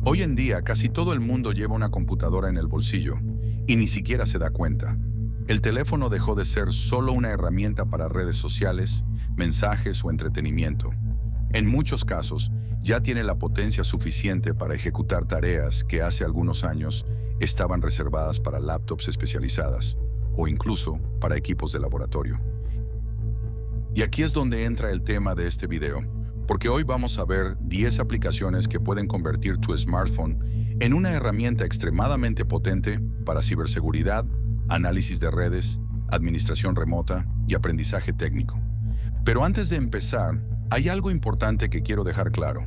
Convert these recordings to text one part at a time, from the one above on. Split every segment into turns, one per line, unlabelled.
Hoy en día casi todo el mundo lleva una computadora en el bolsillo y ni siquiera se da cuenta. El teléfono dejó de ser solo una herramienta para redes sociales, mensajes o entretenimiento. En muchos casos, ya tiene la potencia suficiente para ejecutar tareas que hace algunos años estaban reservadas para laptops especializadas o incluso para equipos de laboratorio. Y aquí es donde entra el tema de este video, porque hoy vamos a ver 10 aplicaciones que pueden convertir tu smartphone en una herramienta extremadamente potente para ciberseguridad, análisis de redes, administración remota y aprendizaje técnico. Pero antes de empezar, hay algo importante que quiero dejar claro.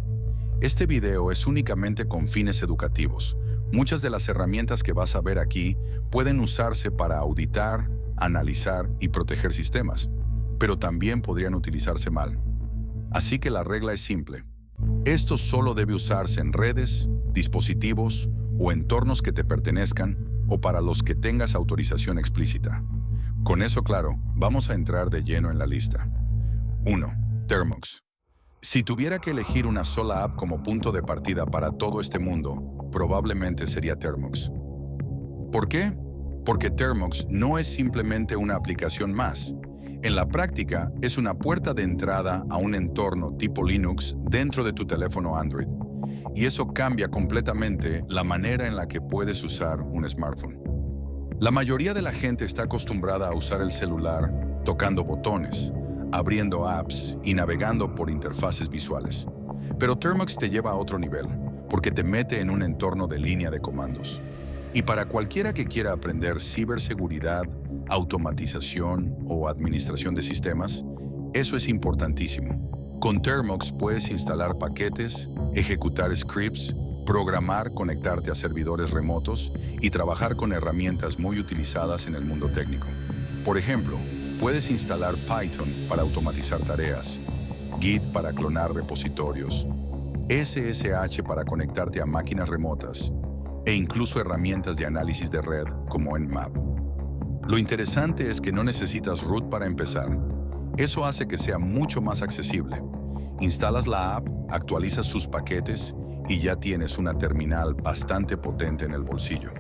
Este video es únicamente con fines educativos. Muchas de las herramientas que vas a ver aquí pueden usarse para auditar, analizar y proteger sistemas, pero también podrían utilizarse mal. Así que la regla es simple. Esto solo debe usarse en redes, dispositivos o entornos que te pertenezcan o para los que tengas autorización explícita. Con eso claro, vamos a entrar de lleno en la lista. 1. Termux. Si tuviera que elegir una sola app como punto de partida para todo este mundo, probablemente sería Termux. ¿Por qué? Porque Termux no es simplemente una aplicación más. En la práctica, es una puerta de entrada a un entorno tipo Linux dentro de tu teléfono Android. Y eso cambia completamente la manera en la que puedes usar un smartphone. La mayoría de la gente está acostumbrada a usar el celular tocando botones, abriendo apps y navegando por interfaces visuales. Pero Termux te lleva a otro nivel, porque te mete en un entorno de línea de comandos. Y para cualquiera que quiera aprender ciberseguridad, automatización o administración de sistemas, eso es importantísimo. Con Termux puedes instalar paquetes, ejecutar scripts, programar, conectarte a servidores remotos y trabajar con herramientas muy utilizadas en el mundo técnico. Por ejemplo, puedes instalar Python para automatizar tareas, Git para clonar repositorios, SSH para conectarte a máquinas remotas e incluso herramientas de análisis de red como Nmap. Lo interesante es que no necesitas root para empezar. Eso hace que sea mucho más accesible. Instalas la app, actualizas sus paquetes y ya tienes una terminal bastante potente en el bolsillo.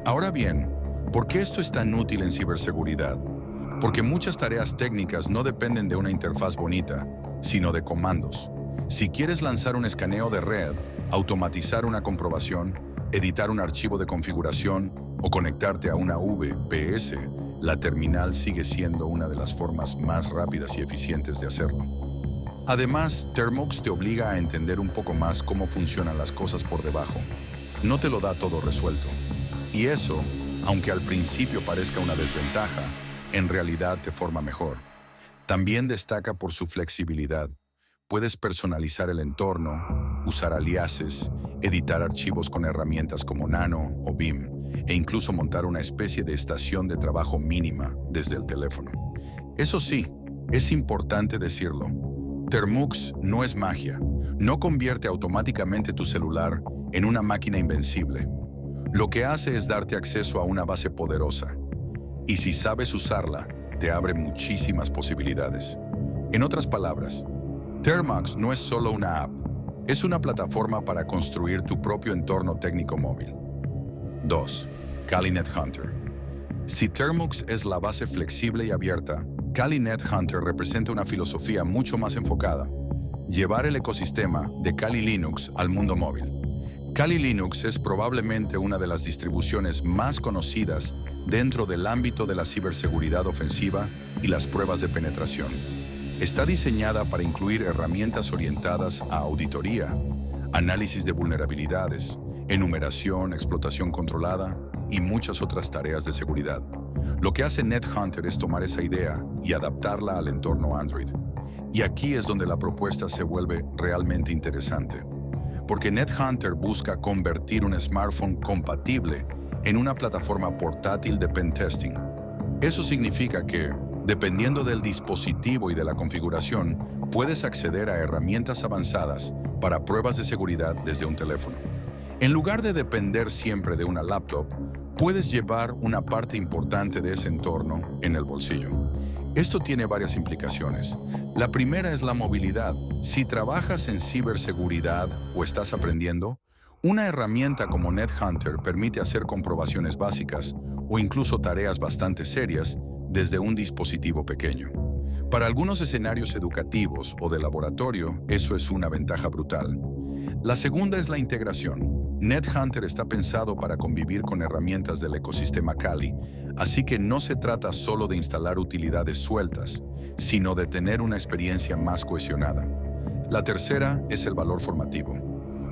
Ahora bien, ¿por qué esto es tan útil en ciberseguridad? Porque muchas tareas técnicas no dependen de una interfaz bonita, sino de comandos. Si quieres lanzar un escaneo de red, automatizar una comprobación, editar un archivo de configuración o conectarte a una VPS, la terminal sigue siendo una de las formas más rápidas y eficientes de hacerlo. Además, Termux te obliga a entender un poco más cómo funcionan las cosas por debajo. No te lo da todo resuelto. Y eso, aunque al principio parezca una desventaja, en realidad te forma mejor. También destaca por su flexibilidad. Puedes personalizar el entorno, usar aliases, editar archivos con herramientas como Nano o Vim, e incluso montar una especie de estación de trabajo mínima desde el teléfono. Eso sí, es importante decirlo. Termux no es magia. No convierte automáticamente tu celular en una máquina invencible. Lo que hace es darte acceso a una base poderosa. Y si sabes usarla, te abre muchísimas posibilidades. En otras palabras, Termux no es solo una app, es una plataforma para construir tu propio entorno técnico móvil. 2. Kali NetHunter. Si Termux es la base flexible y abierta, Kali NetHunter representa una filosofía mucho más enfocada: llevar el ecosistema de Kali Linux al mundo móvil. Kali Linux es probablemente una de las distribuciones más conocidas dentro del ámbito de la ciberseguridad ofensiva y las pruebas de penetración. Está diseñada para incluir herramientas orientadas a auditoría, análisis de vulnerabilidades, enumeración, explotación controlada y muchas otras tareas de seguridad. Lo que hace NetHunter es tomar esa idea y adaptarla al entorno Android. Y aquí es donde la propuesta se vuelve realmente interesante, porque NetHunter busca convertir un smartphone compatible en una plataforma portátil de pentesting. Eso significa que, dependiendo del dispositivo y de la configuración, puedes acceder a herramientas avanzadas para pruebas de seguridad desde un teléfono. En lugar de depender siempre de una laptop, puedes llevar una parte importante de ese entorno en el bolsillo. Esto tiene varias implicaciones. La primera es la movilidad. Si trabajas en ciberseguridad o estás aprendiendo, Una herramienta como NetHunter permite hacer comprobaciones básicas o incluso tareas bastante serias desde un dispositivo pequeño. Para algunos escenarios educativos o de laboratorio, eso es una ventaja brutal. La segunda es la integración. NetHunter está pensado para convivir con herramientas del ecosistema Kali, así que no se trata solo de instalar utilidades sueltas, sino de tener una experiencia más cohesionada. La tercera es el valor formativo.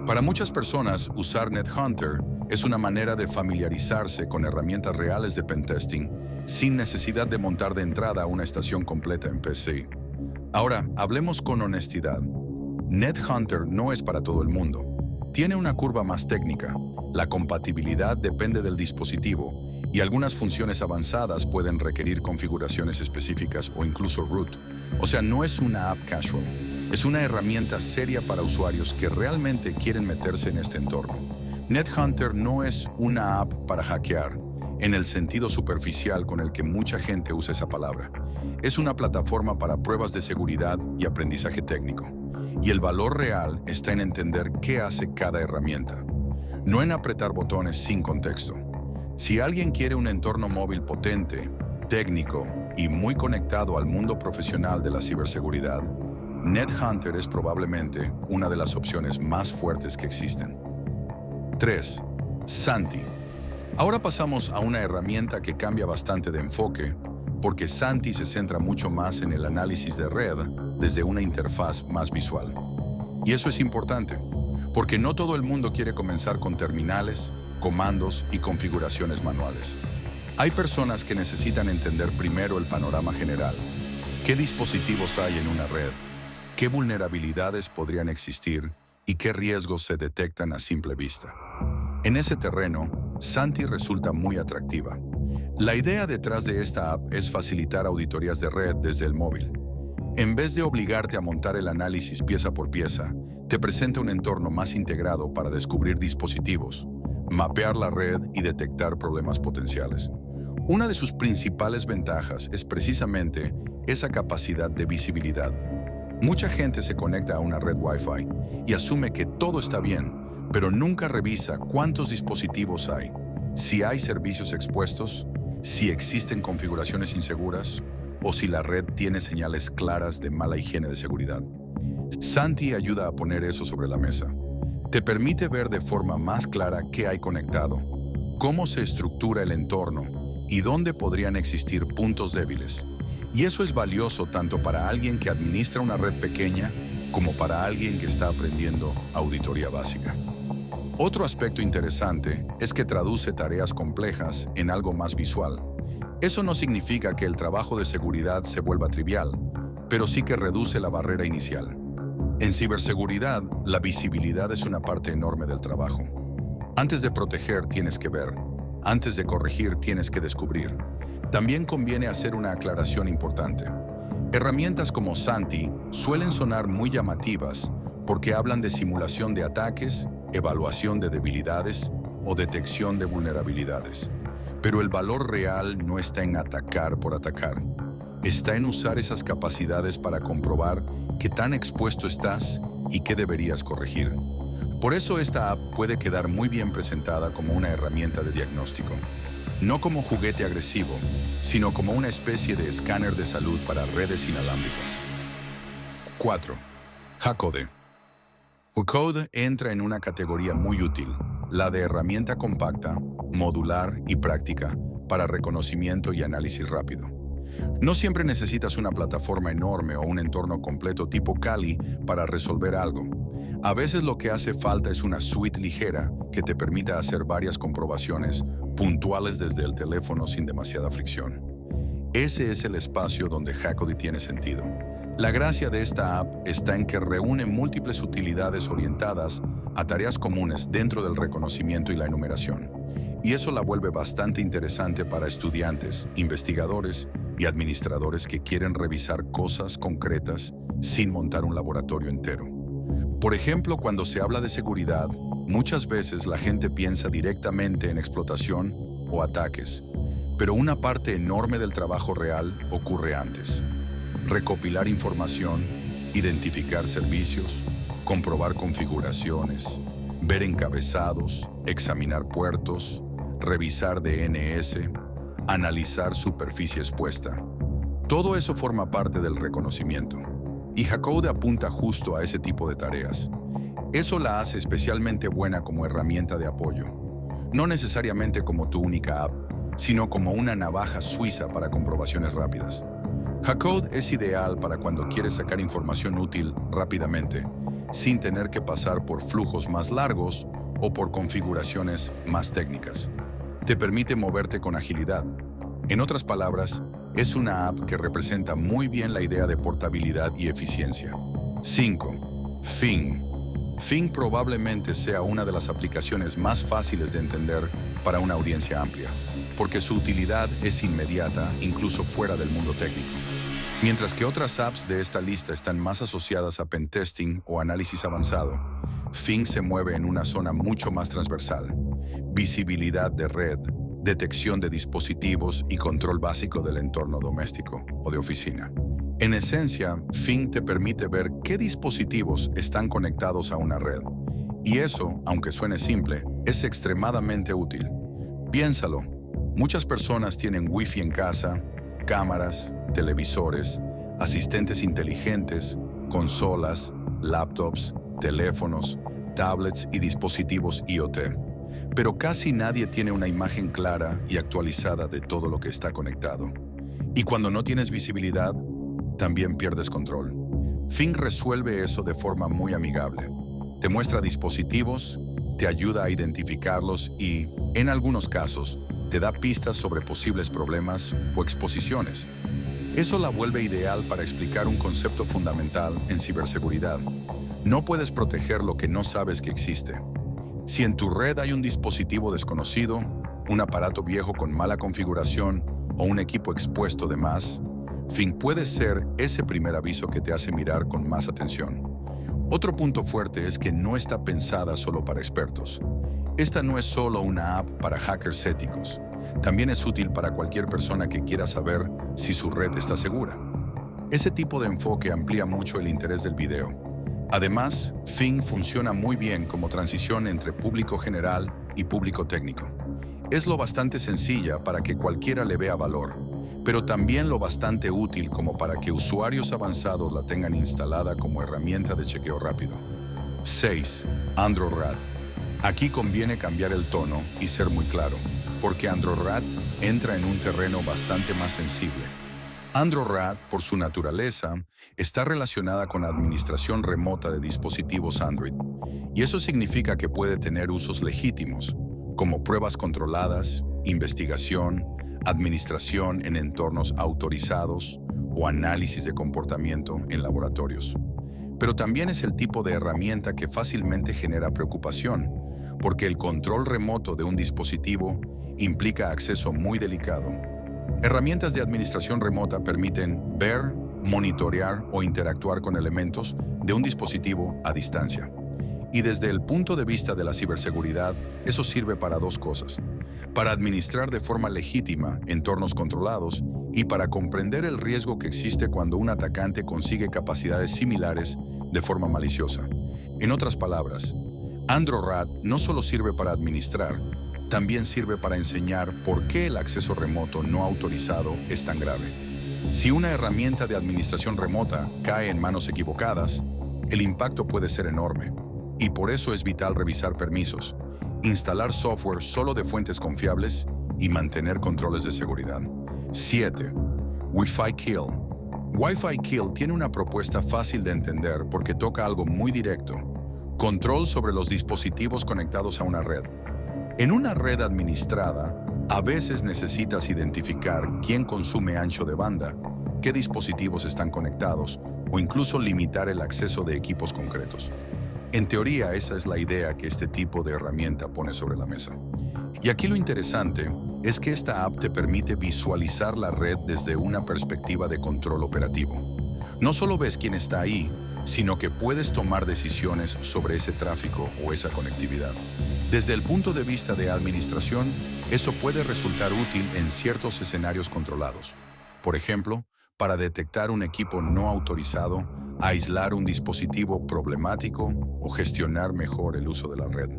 Para muchas personas, usar NetHunter es una manera de familiarizarse con herramientas reales de pentesting sin necesidad de montar de entrada una estación completa en PC. Ahora, hablemos con honestidad. NetHunter no es para todo el mundo. Tiene una curva más técnica. La compatibilidad depende del dispositivo y algunas funciones avanzadas pueden requerir configuraciones específicas o incluso root. O sea, no es una app casual. Es una herramienta seria para usuarios que realmente quieren meterse en este entorno. NetHunter no es una app para hackear, en el sentido superficial con el que mucha gente usa esa palabra. Es una plataforma para pruebas de seguridad y aprendizaje técnico. Y el valor real está en entender qué hace cada herramienta, no en apretar botones sin contexto. Si alguien quiere un entorno móvil potente, técnico y muy conectado al mundo profesional de la ciberseguridad, NetHunter es probablemente una de las opciones más fuertes que existen. 3. Santi. Ahora pasamos a una herramienta que cambia bastante de enfoque, porque Santi se centra mucho más en el análisis de red desde una interfaz más visual. Y eso es importante, porque no todo el mundo quiere comenzar con terminales, comandos y configuraciones manuales. Hay personas que necesitan entender primero el panorama general. ¿Qué dispositivos hay en una red? ¿Qué vulnerabilidades podrían existir y qué riesgos se detectan a simple vista? En ese terreno, Santi resulta muy atractiva. La idea detrás de esta app es facilitar auditorías de red desde el móvil. En vez de obligarte a montar el análisis pieza por pieza, te presenta un entorno más integrado para descubrir dispositivos, mapear la red y detectar problemas potenciales. Una de sus principales ventajas es precisamente esa capacidad de visibilidad. Mucha gente se conecta a una red Wi-Fi y asume que todo está bien, pero nunca revisa cuántos dispositivos hay, si hay servicios expuestos, si existen configuraciones inseguras o si la red tiene señales claras de mala higiene de seguridad. Santi ayuda a poner eso sobre la mesa. Te permite ver de forma más clara qué hay conectado, cómo se estructura el entorno y dónde podrían existir puntos débiles. Y eso es valioso tanto para alguien que administra una red pequeña como para alguien que está aprendiendo auditoría básica. Otro aspecto interesante es que traduce tareas complejas en algo más visual. Eso no significa que el trabajo de seguridad se vuelva trivial, pero sí que reduce la barrera inicial. En ciberseguridad, la visibilidad es una parte enorme del trabajo. Antes de proteger tienes que ver, antes de corregir tienes que descubrir. También conviene hacer una aclaración importante. Herramientas como Santi suelen sonar muy llamativas porque hablan de simulación de ataques, evaluación de debilidades o detección de vulnerabilidades. Pero el valor real no está en atacar por atacar. Está en usar esas capacidades para comprobar qué tan expuesto estás y qué deberías corregir. Por eso esta app puede quedar muy bien presentada como una herramienta de diagnóstico. No como juguete agresivo, sino como una especie de escáner de salud para redes inalámbricas. 4. Hackode. Hackode entra en una categoría muy útil, la de herramienta compacta, modular y práctica para reconocimiento y análisis rápido. No siempre necesitas una plataforma enorme o un entorno completo tipo Kali para resolver algo. A veces lo que hace falta es una suite ligera que te permita hacer varias comprobaciones puntuales desde el teléfono sin demasiada fricción. Ese es el espacio donde Hackode tiene sentido. La gracia de esta app está en que reúne múltiples utilidades orientadas a tareas comunes dentro del reconocimiento y la enumeración. Y eso la vuelve bastante interesante para estudiantes, investigadores y administradores que quieren revisar cosas concretas sin montar un laboratorio entero. Por ejemplo, cuando se habla de seguridad, muchas veces la gente piensa directamente en explotación o ataques, pero una parte enorme del trabajo real ocurre antes. Recopilar información, identificar servicios, comprobar configuraciones, ver encabezados, examinar puertos, revisar DNS, analizar superficie expuesta. Todo eso forma parte del reconocimiento. Y Hacode apunta justo a ese tipo de tareas. Eso la hace especialmente buena como herramienta de apoyo. No necesariamente como tu única app, sino como una navaja suiza para comprobaciones rápidas. Hacode es ideal para cuando quieres sacar información útil rápidamente, sin tener que pasar por flujos más largos o por configuraciones más técnicas. Te permite moverte con agilidad. En otras palabras, es una app que representa muy bien la idea de portabilidad y eficiencia. 5. Fing. Fing probablemente sea una de las aplicaciones más fáciles de entender para una audiencia amplia, porque su utilidad es inmediata, incluso fuera del mundo técnico. Mientras que otras apps de esta lista están más asociadas a pentesting o análisis avanzado, Fing se mueve en una zona mucho más transversal: visibilidad de red, detección de dispositivos y control básico del entorno doméstico o de oficina. En esencia, Fing te permite ver qué dispositivos están conectados a una red. Y eso, aunque suene simple, es extremadamente útil. Piénsalo, muchas personas tienen Wi-Fi en casa, cámaras, televisores, asistentes inteligentes, consolas, laptops, teléfonos, tablets y dispositivos IoT. Pero casi nadie tiene una imagen clara y actualizada de todo lo que está conectado. Y cuando no tienes visibilidad, también pierdes control. Fing resuelve eso de forma muy amigable. Te muestra dispositivos, te ayuda a identificarlos y, en algunos casos, te da pistas sobre posibles problemas o exposiciones. Eso la vuelve ideal para explicar un concepto fundamental en ciberseguridad. No puedes proteger lo que no sabes que existe. Si en tu red hay un dispositivo desconocido, un aparato viejo con mala configuración o un equipo expuesto de más, Fing puede ser ese primer aviso que te hace mirar con más atención. Otro punto fuerte es que no está pensada solo para expertos. Esta no es solo una app para hackers éticos. También es útil para cualquier persona que quiera saber si su red está segura. Ese tipo de enfoque amplía mucho el interés del video. Además, Fing funciona muy bien como transición entre público general y público técnico. Es lo bastante sencilla para que cualquiera le vea valor, pero también lo bastante útil como para que usuarios avanzados la tengan instalada como herramienta de chequeo rápido. 6. Androrat. Aquí conviene cambiar el tono y ser muy claro, porque Androrat entra en un terreno bastante más sensible. Androrat, por su naturaleza, está relacionada con la administración remota de dispositivos Android, y eso significa que puede tener usos legítimos, como pruebas controladas, investigación, administración en entornos autorizados o análisis de comportamiento en laboratorios. Pero también es el tipo de herramienta que fácilmente genera preocupación, porque el control remoto de un dispositivo implica acceso muy delicado. Herramientas de administración remota permiten ver, monitorear o interactuar con elementos de un dispositivo a distancia. Y desde el punto de vista de la ciberseguridad, eso sirve para dos cosas: para administrar de forma legítima entornos controlados y para comprender el riesgo que existe cuando un atacante consigue capacidades similares de forma maliciosa. En otras palabras, Androrat no solo sirve para administrar, también sirve para enseñar por qué el acceso remoto no autorizado es tan grave. Si una herramienta de administración remota cae en manos equivocadas, el impacto puede ser enorme, y por eso es vital revisar permisos, instalar software solo de fuentes confiables y mantener controles de seguridad. 7. Wi-Fi Kill. Wi-Fi Kill tiene una propuesta fácil de entender porque toca algo muy directo: control sobre los dispositivos conectados a una red. En una red administrada, a veces necesitas identificar quién consume ancho de banda, qué dispositivos están conectados o incluso limitar el acceso de equipos concretos. En teoría, esa es la idea que este tipo de herramienta pone sobre la mesa. Y aquí lo interesante es que esta app te permite visualizar la red desde una perspectiva de control operativo. No solo ves quién está ahí, sino que puedes tomar decisiones sobre ese tráfico o esa conectividad. Desde el punto de vista de administración, eso puede resultar útil en ciertos escenarios controlados. Por ejemplo, para detectar un equipo no autorizado aislar un dispositivo problemático o gestionar mejor el uso de la red.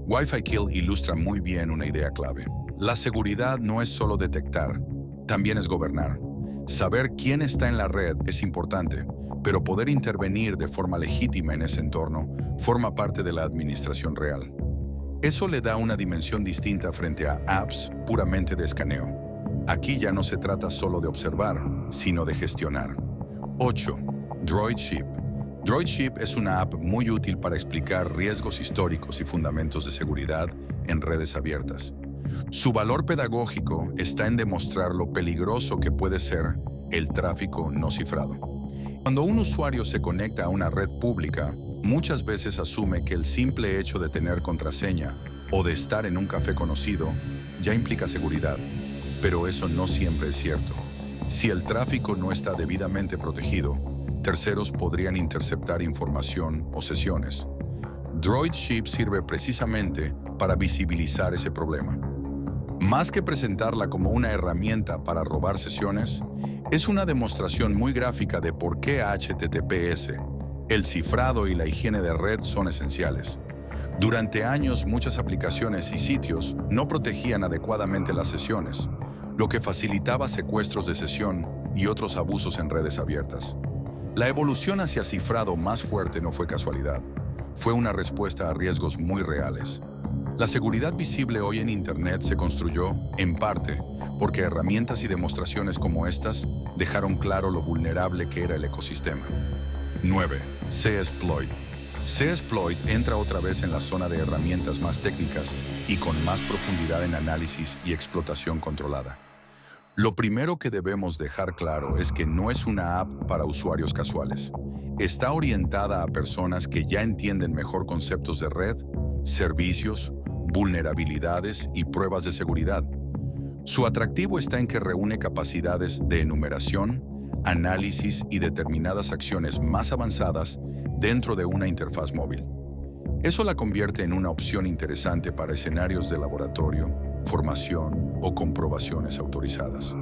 Wi-Fi Kill ilustra muy bien una idea clave. La seguridad no es solo detectar, también es gobernar. Saber quién está en la red es importante, pero poder intervenir de forma legítima en ese entorno forma parte de la administración real. Eso le da una dimensión distinta frente a apps puramente de escaneo. Aquí ya no se trata solo de observar, sino de gestionar. 8. DroidShip. DroidShip es una app muy útil para explicar riesgos históricos y fundamentos de seguridad en redes abiertas. Su valor pedagógico está en demostrar lo peligroso que puede ser el tráfico no cifrado. Cuando un usuario se conecta a una red pública, muchas veces asume que el simple hecho de tener contraseña o de estar en un café conocido ya implica seguridad, pero eso no siempre es cierto. Si el tráfico no está debidamente protegido, terceros podrían interceptar información o sesiones. DroidShip sirve precisamente para visibilizar ese problema. Más que presentarla como una herramienta para robar sesiones, es una demostración muy gráfica de por qué HTTPS, el cifrado y la higiene de red son esenciales. Durante años, muchas aplicaciones y sitios no protegían adecuadamente las sesiones, lo que facilitaba secuestros de sesión y otros abusos en redes abiertas. La evolución hacia cifrado más fuerte no fue casualidad, fue una respuesta a riesgos muy reales. La seguridad visible hoy en Internet se construyó, en parte, porque herramientas y demostraciones como estas dejaron claro lo vulnerable que era el ecosistema. 9. CSploit. CSploit entra otra vez en la zona de herramientas más técnicas y con más profundidad en análisis y explotación controlada. Lo primero que debemos dejar claro es que no es una app para usuarios casuales. Está orientada a personas que ya entienden mejor conceptos de red, servicios, vulnerabilidades y pruebas de seguridad. Su atractivo está en que reúne capacidades de enumeración, análisis y determinadas acciones más avanzadas dentro de una interfaz móvil. Eso la convierte en una opción interesante para escenarios de laboratorio, formación o comprobaciones autorizadas.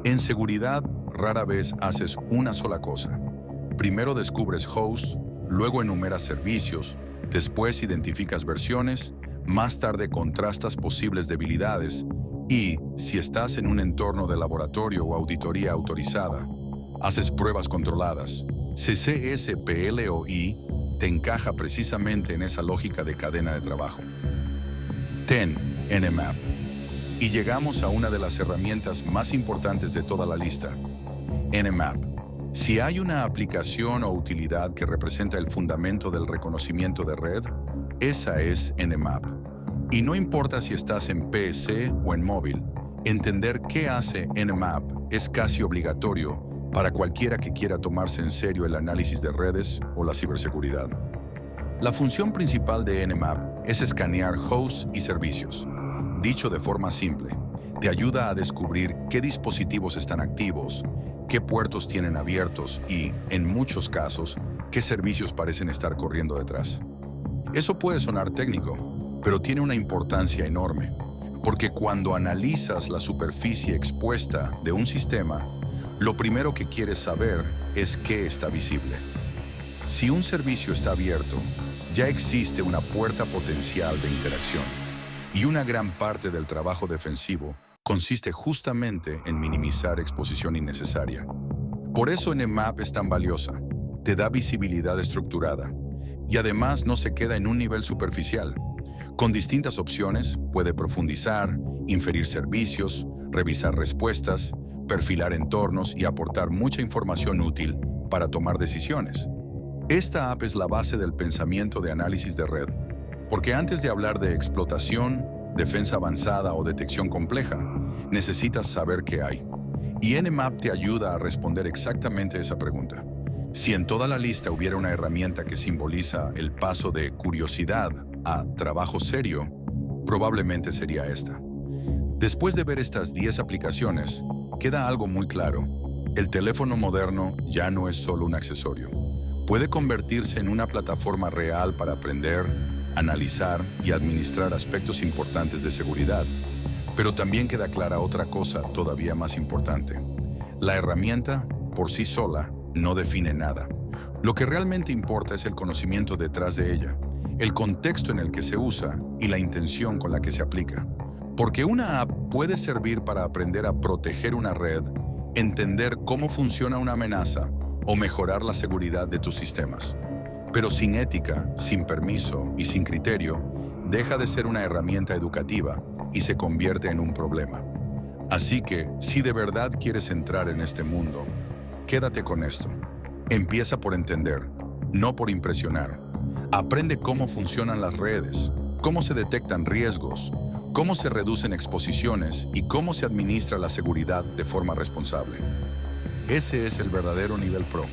En seguridad, rara vez haces una sola cosa. Primero descubres hosts, luego enumeras servicios, después identificas versiones, más tarde contrastas posibles debilidades y, si estás en un entorno de laboratorio o auditoría autorizada, haces pruebas controladas. CSPLOI te encaja precisamente en esa lógica de cadena de trabajo. 10. Nmap. Y llegamos a una de las herramientas más importantes de toda la lista, Nmap. Si hay una aplicación o utilidad que representa el fundamento del reconocimiento de red, esa es Nmap. Y no importa si estás en PC o en móvil, entender qué hace Nmap es casi obligatorio para cualquiera que quiera tomarse en serio el análisis de redes o la ciberseguridad. La función principal de Nmap es escanear hosts y servicios. Dicho de forma simple, te ayuda a descubrir qué dispositivos están activos, qué puertos tienen abiertos y, en muchos casos, qué servicios parecen estar corriendo detrás. Eso puede sonar técnico, pero tiene una importancia enorme, porque cuando analizas la superficie expuesta de un sistema, lo primero que quieres saber es qué está visible. Si un servicio está abierto, ya existe una puerta potencial de interacción, y una gran parte del trabajo defensivo consiste justamente en minimizar exposición innecesaria. Por eso Nmap es tan valiosa, te da visibilidad estructurada, y además no se queda en un nivel superficial. Con distintas opciones, puede profundizar, inferir servicios, revisar respuestas, perfilar entornos y aportar mucha información útil para tomar decisiones. Esta app es la base del pensamiento de análisis de red, porque antes de hablar de explotación, defensa avanzada o detección compleja, necesitas saber qué hay. Y Nmap te ayuda a responder exactamente esa pregunta. Si en toda la lista hubiera una herramienta que simboliza el paso de curiosidad a trabajo serio, probablemente sería esta. Después de ver estas 10 aplicaciones, queda algo muy claro. El teléfono moderno ya no es solo un accesorio. Puede convertirse en una plataforma real para aprender, analizar y administrar aspectos importantes de seguridad. Pero también queda clara otra cosa todavía más importante. La herramienta, por sí sola, no define nada. Lo que realmente importa es el conocimiento detrás de ella, el contexto en el que se usa y la intención con la que se aplica. Porque una app puede servir para aprender a proteger una red, entender cómo funciona una amenaza o mejorar la seguridad de tus sistemas. Pero sin ética, sin permiso y sin criterio, deja de ser una herramienta educativa y se convierte en un problema. Así que, si de verdad quieres entrar en este mundo, quédate con esto. Empieza por entender, no por impresionar. Aprende cómo funcionan las redes, cómo se detectan riesgos, cómo se reducen exposiciones y cómo se administra la seguridad de forma responsable. Ese es el verdadero nivel pro.